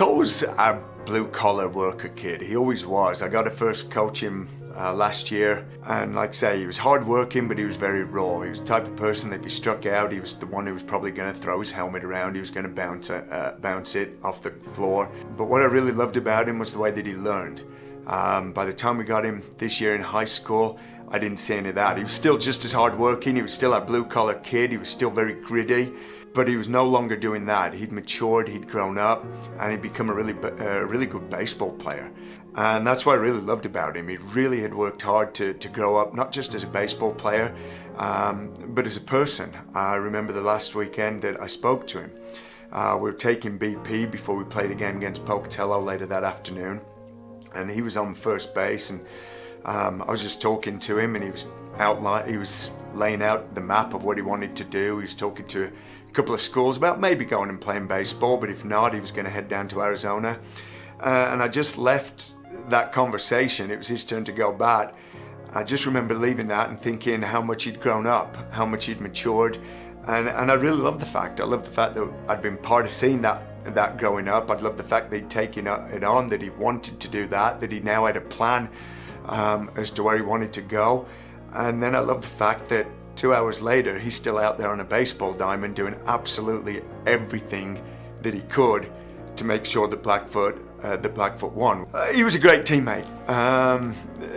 Cole was a blue-collar worker kid. He always was. I got to first coach him last year, and like I say, he was hard-working, but he was very raw. He was the type of person that if he struck out, he was the one who was probably going to throw his helmet around. He was going to bounce it off the floor. But what I really loved about him was the way that he learned. By the time we got him this year in high school, I didn't see any of that. He was still just as hard-working. He was still a blue-collar kid. He was still very gritty. But he was no longer doing that. He'd matured, he'd grown up, and he'd become a really good baseball player. And that's what I really loved about him. He really had worked hard to grow up, not just as a baseball player, but as a person. I remember the last weekend that I spoke to him. We were taking BP before we played a game against Pocatello later that afternoon. And he was on first base, and I was just talking to him, and he was laying out the map of what he wanted to do. He was talking to a couple of schools about maybe going and playing baseball, but if not, he was going to head down to Arizona. And I just left that conversation. It was his turn to go bat. I just remember leaving that and thinking how much he'd grown up, how much he'd matured, and I really loved the fact. I loved the fact that I'd been part of seeing that growing up. I'd loved the fact that he'd taken it on, that he wanted to do that he now had a plan as to where he wanted to go. And then I loved the fact that 2 hours later, he's still out there on a baseball diamond doing absolutely everything that he could to make sure that Blackfoot won. He was a great teammate.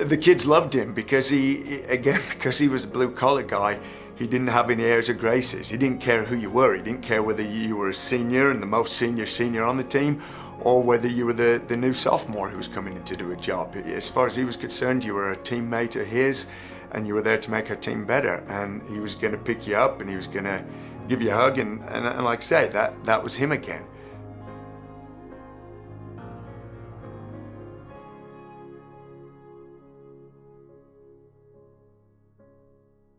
The kids loved him because he was a blue-collar guy. He didn't have any airs or graces. He didn't care who you were. He didn't care whether you were a senior and the most senior on the team, or whether you were the new sophomore who was coming in to do a job. As far as he was concerned, you were a teammate of his, and you were there to make our team better. And he was going to pick you up, and he was going to give you a hug, and like I say, that was him again.